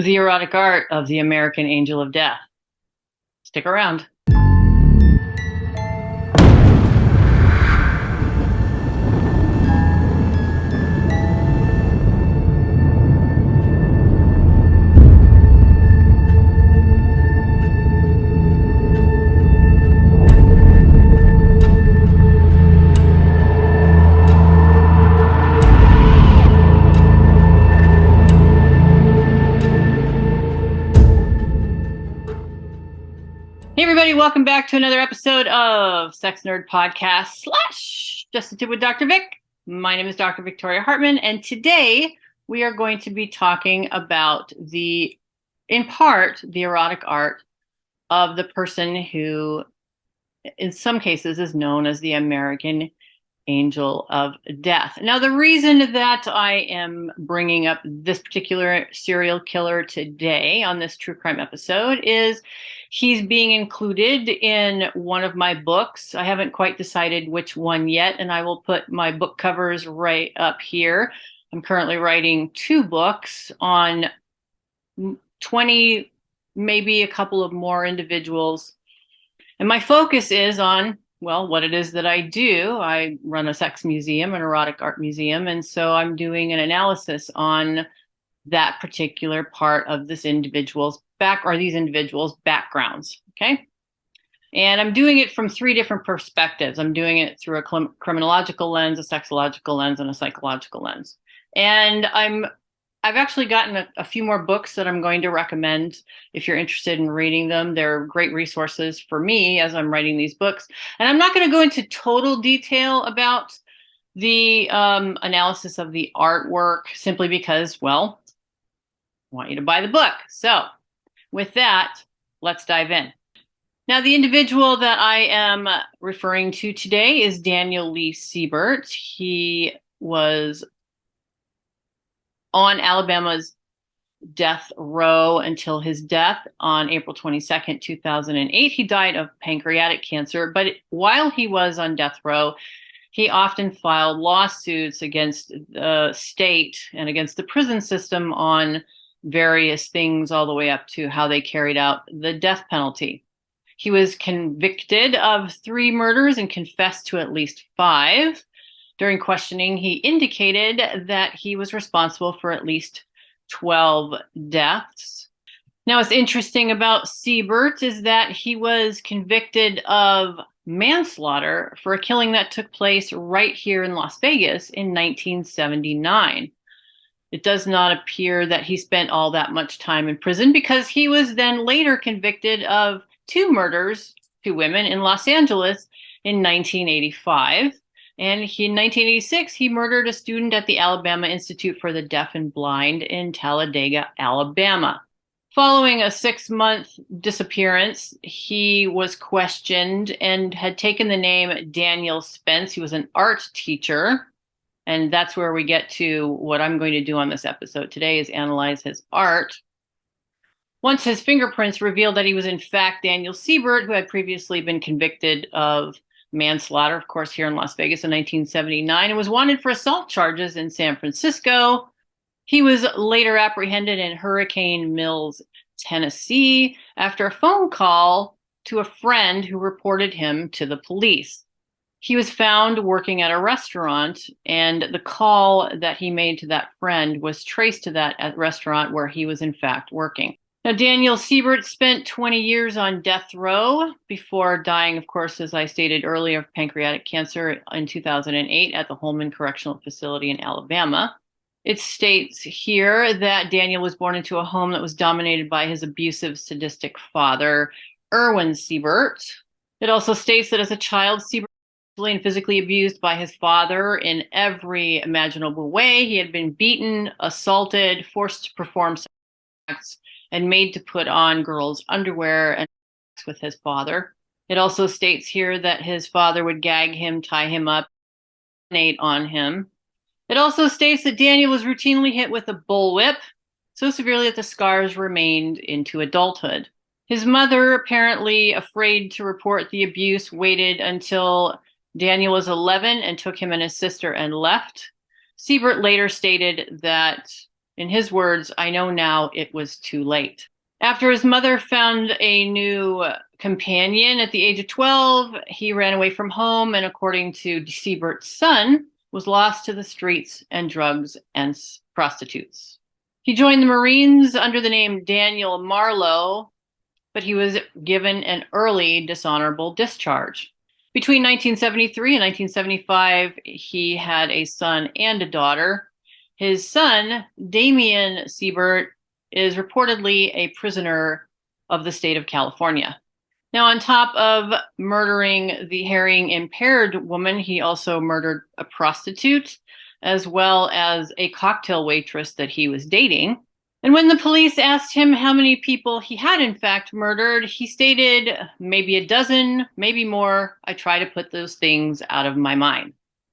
The erotic art of the American Angel of Death. Stick around. Hey everybody, welcome back to another episode of Sex Nerd Podcast / Just a Tip with Dr. Vic. My name is Dr. Victoria Hartman, and today we are going to be talking about in part, the erotic art of the person who, in some cases, is known as the American Angel of Death. Now, the reason that I am bringing up this particular serial killer today on this true crime episode is he's being included in one of my books. I haven't quite decided which one yet, and I will put my book covers right up here. I'm currently writing 2 books on 20, maybe a couple of more individuals. And my focus is on, well, what it is that I do. I run a sex museum, an erotic art museum, and so I'm doing an analysis on that particular part of this individual's these individuals' backgrounds, okay? And I'm doing it from 3 different perspectives. I'm doing it through a criminological lens, a sexological lens, and a psychological lens. And I've actually gotten a few more books that I'm going to recommend if you're interested in reading them. They're great resources for me as I'm writing these books. And I'm not going to go into total detail about the analysis of the artwork simply because, well, I want you to buy the book. So with that, let's dive in. Now, the individual that I am referring to today is Daniel Lee Siebert. He was on Alabama's death row until his death on April 22nd, 2008. He died of pancreatic cancer, but while he was on death row, he often filed lawsuits against the state and against the prison system on various things, all the way up to how they carried out the death penalty. He was convicted of 3 murders and confessed to at least 5. During questioning, he indicated that he was responsible for at least 12 deaths. Now, what's interesting about Siebert is that he was convicted of manslaughter for a killing that took place right here in Las Vegas in 1979. It does not appear that he spent all that much time in prison because he was then later convicted of 2 murders, 2 women in Los Angeles in 1985. And in 1986, he murdered a student at the Alabama Institute for the Deaf and Blind in Talladega, Alabama. Following a 6-month disappearance, he was questioned and had taken the name Daniel Spence. He was an art teacher. And that's where we get to what I'm going to do on this episode today, is analyze his art. Once his fingerprints revealed that he was in fact Daniel Siebert, who had previously been convicted of manslaughter, of course, here in Las Vegas in 1979, and was wanted for assault charges in San Francisco. He was later apprehended in Hurricane Mills, Tennessee, after a phone call to a friend who reported him to the police. He was found working at a restaurant, and the call that he made to that friend was traced to that restaurant where he was in fact working. Now, Daniel Siebert spent 20 years on death row before dying, of course, as I stated earlier, of pancreatic cancer in 2008 at the Holman Correctional Facility in Alabama. It states here that Daniel was born into a home that was dominated by his abusive, sadistic father, Erwin Siebert. It also states that as a child, Siebert and physically abused by his father in every imaginable way. He had been beaten, assaulted, forced to perform sex acts, and made to put on girls' underwear and sex with his father. It also states here that his father would gag him, tie him up, urinate on him. It also states that Daniel was routinely hit with a bullwhip, so severely that the scars remained into adulthood. His mother, apparently afraid to report the abuse, waited until Daniel was 11 and took him and his sister and left. Siebert later stated that In his words, "I know now it was too late." After his mother found a new companion at the age of 12, he ran away from home and, according to Siebert's son, was lost to the streets and drugs and prostitutes. He joined the Marines under the name Daniel Marlowe, but he was given an early dishonorable discharge. Between 1973 and 1975, he had a son and a daughter. His son, Damien Siebert, is reportedly a prisoner of the state of California. Now, on top of murdering the hearing-impaired woman, he also murdered a prostitute, as well as a cocktail waitress that he was dating. And when the police asked him how many people he had in fact murdered, he stated, maybe a dozen, maybe more. I try to put those things out of my mind.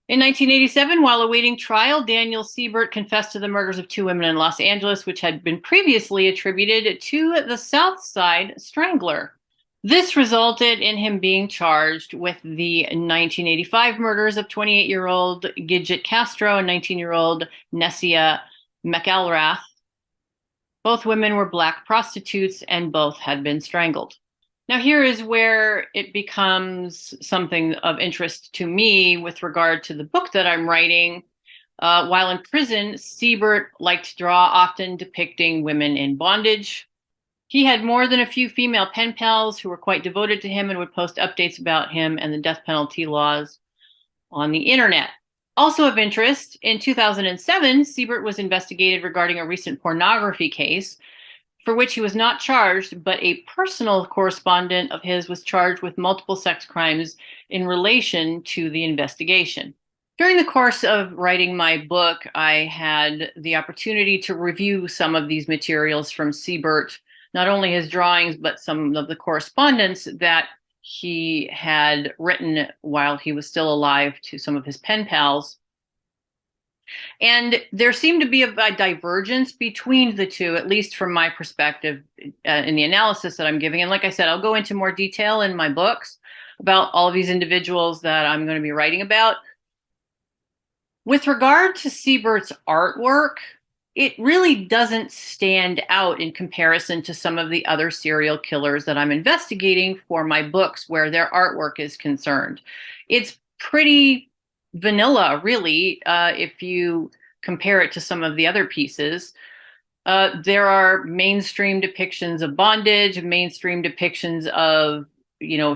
In 1987, while awaiting trial, Daniel Siebert confessed to the murders of 2 women in Los Angeles, which had been previously attributed to the South Side Strangler. This resulted in him being charged with the 1985 murders of 28-year-old Gidget Castro and 19-year-old Nessia McElrath. Both women were Black prostitutes and both had been strangled. Now, here is where it becomes something of interest to me with regard to the book that I'm writing. While in prison, Siebert liked to draw, often depicting women in bondage. He had more than a few female pen pals who were quite devoted to him and would post updates about him and the death penalty laws on the internet. Also of interest, in 2007, Siebert was investigated regarding a recent pornography case for which he was not charged, but a personal correspondent of his was charged with multiple sex crimes in relation to the investigation. During the course of writing my book, I had the opportunity to review some of these materials from Siebert, not only his drawings, but some of the correspondence that he had written while he was still alive to some of his pen pals. And there seemed to be a divergence between the two, at least from my perspective in the analysis that I'm giving. And like I said, I'll go into more detail in my books about all of these individuals that I'm going to be writing about. With regard to Siebert's artwork, it really doesn't stand out in comparison to some of the other serial killers that I'm investigating for my books where their artwork is concerned. It's pretty vanilla, really, if you compare it to some of the other pieces. There are mainstream depictions of bondage, mainstream depictions of,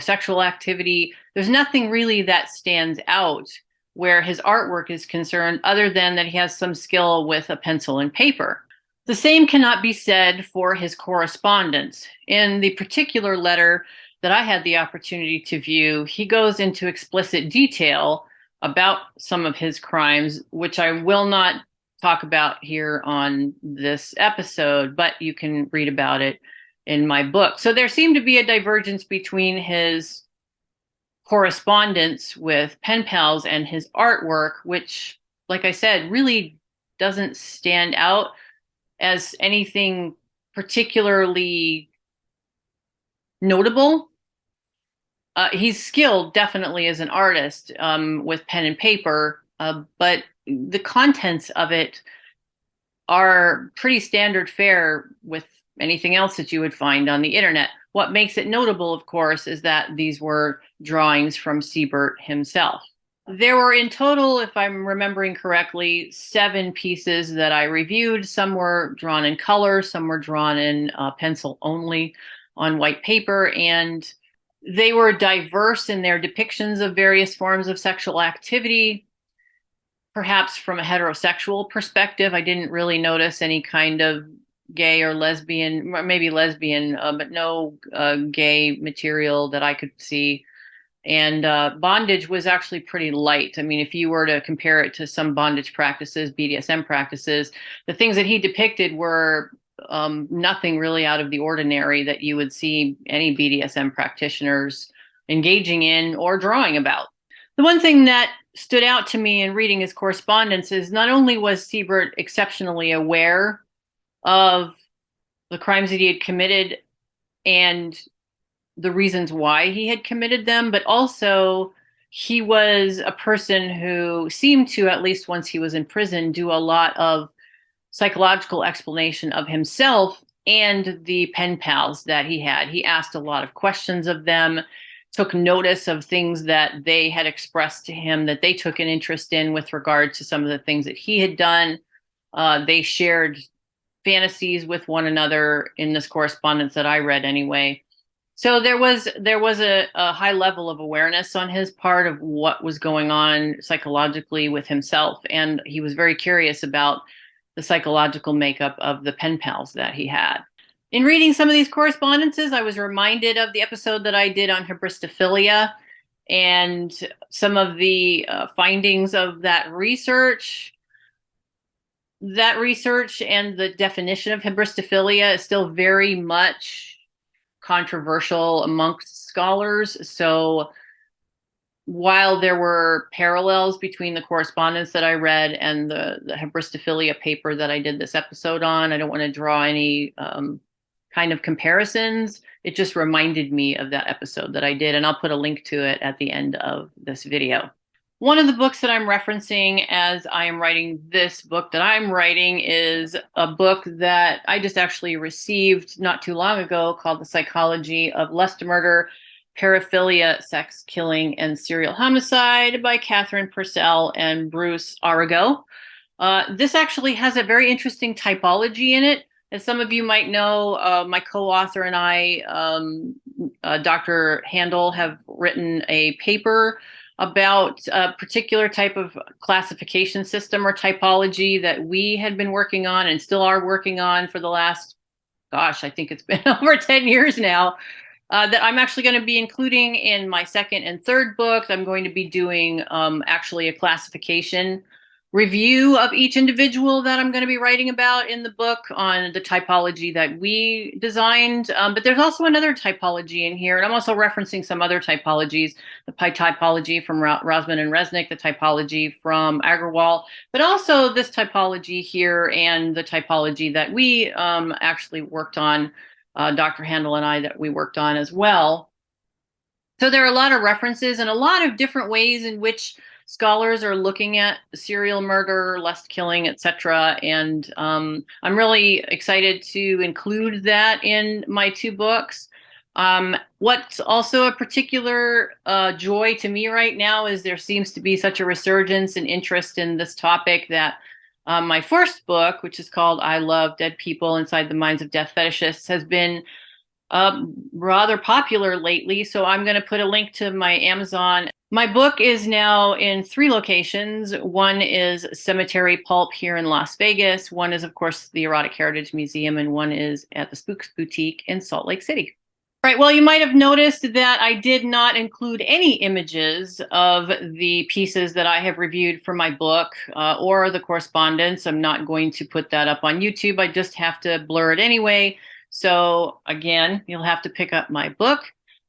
sexual activity. There's nothing really that stands out where his artwork is concerned, other than that he has some skill with a pencil and paper. The same cannot be said for his correspondence. In the particular letter that I had the opportunity to view, he goes into explicit detail about some of his crimes, which I will not talk about here on this episode, but you can read about it in my book. So there seemed to be a divergence between his correspondence with pen pals and his artwork, which, like I said, really doesn't stand out as anything particularly notable. He's skilled, definitely, as an artist with pen and paper, but the contents of it are pretty standard fare with anything else that you would find on the internet. What makes it notable, of course, is that these were drawings from Siebert himself. There were in total, if I'm remembering correctly, 7 pieces that I reviewed. Some were drawn in color, some were drawn in pencil only on white paper, and they were diverse in their depictions of various forms of sexual activity. Perhaps from a heterosexual perspective, I didn't really notice any kind of gay or lesbian, maybe lesbian, but no gay material that I could see. And bondage was actually pretty light. I mean, if you were to compare it to some bondage practices, BDSM practices, the things that he depicted were nothing really out of the ordinary that you would see any BDSM practitioners engaging in or drawing about. The one thing that stood out to me in reading his correspondence is not only was Siebert exceptionally aware of the crimes that he had committed and the reasons why he had committed them, but also he was a person who seemed to, at least once he was in prison, do a lot of psychological explanation of himself and the pen pals that he had. He asked a lot of questions of them, took notice of things that they had expressed to him that they took an interest in with regard to some of the things that he had done. They shared fantasies with one another in this correspondence that I read anyway. So there was a high level of awareness on his part of what was going on psychologically with himself, and he was very curious about the psychological makeup of the pen pals that he had. In reading some of these correspondences, I was reminded of the episode that I did on hybristophilia and some of the findings of that research. That research and the definition of hybristophilia is still very much controversial amongst scholars. So while there were parallels between the correspondence that I read and the hybristophilia paper that I did this episode on, I don't want to draw any kind of comparisons. It just reminded me of that episode that I did, and I'll put a link to it at the end of this video. One of the books that I'm referencing as I am writing this book that I'm writing is a book that I just actually received not too long ago called The Psychology of Lust Murder, Paraphilia, Sex, Killing, and Serial Homicide by Catherine Purcell and Bruce Arago. This actually has a very interesting typology in it. As some of you might know, my co-author and I, Dr. Handel, have written a paper about a particular type of classification system or typology that we had been working on and still are working on for the last, gosh, I think it's been over 10 years now, that I'm actually going to be including in my second and third book. I'm going to be doing actually a classification review of each individual that I'm going to be writing about in the book on the typology that we designed. But there's also another typology in here, and I'm also referencing some other typologies, the typology from Rosman and Resnick, the typology from Agarwal, but also this typology here and the typology that we actually worked on, Dr. Handel and I, that we worked on as well. So there are a lot of references and a lot of different ways in which scholars are looking at serial murder, lust killing, etc. And I'm really excited to include that in my two books. What's also a particular joy to me right now is there seems to be such a resurgence and interest in this topic that my first book, which is called I Love Dead People Inside the Minds of Death Fetishists, has been rather popular lately. So I'm going to put a link to my Amazon. My book is now in 3 locations. One is Cemetery Pulp here in Las Vegas. One is, of course, the Erotic Heritage Museum, and one is at the Spooks Boutique in Salt Lake City. All right, well, you might have noticed that I did not include any images of the pieces that I have reviewed for my book or the correspondence. I'm not going to put that up on YouTube. I just have to blur it anyway. So again, you'll have to pick up my book.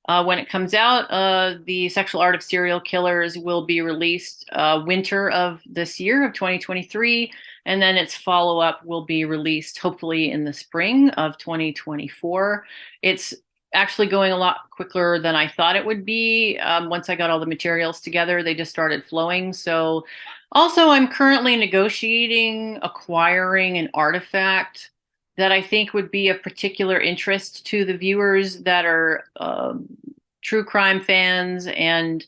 When it comes out, The Sexual Art of Serial Killers will be released winter of this year of 2023, and then its follow-up will be released hopefully in the spring of 2024. It's actually going a lot quicker than I thought it would be. Once I got all the materials together, they just started flowing. So also, I'm currently negotiating acquiring an artifact that I think would be of particular interest to the viewers that are true crime fans. And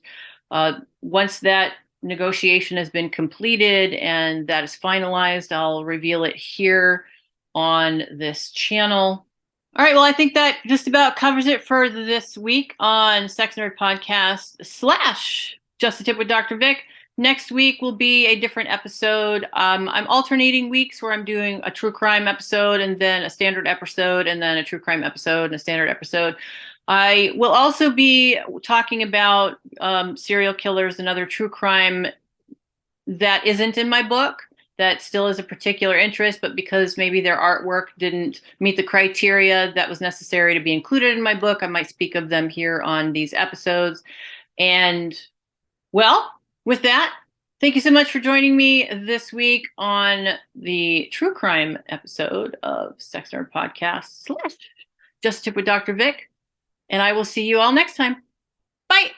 once that negotiation has been completed and that is finalized, I'll reveal it here on this channel. All right, well, I think that just about covers it for this week on Sex Nerd Podcast / Just a Tip with Dr. Vic. Next week will be a different episode. I'm alternating weeks where I'm doing a true crime episode and then a standard episode and then a true crime episode and a standard episode. I will also be talking about serial killers and other true crime that isn't in my book, that still is a particular interest, but because maybe their artwork didn't meet the criteria that was necessary to be included in my book, I might speak of them here on these episodes. And, well, with that, thank you so much for joining me this week on the true crime episode of Sex Nerd Podcast / Just a Tip with Dr. Vic. And I will see you all next time. Bye.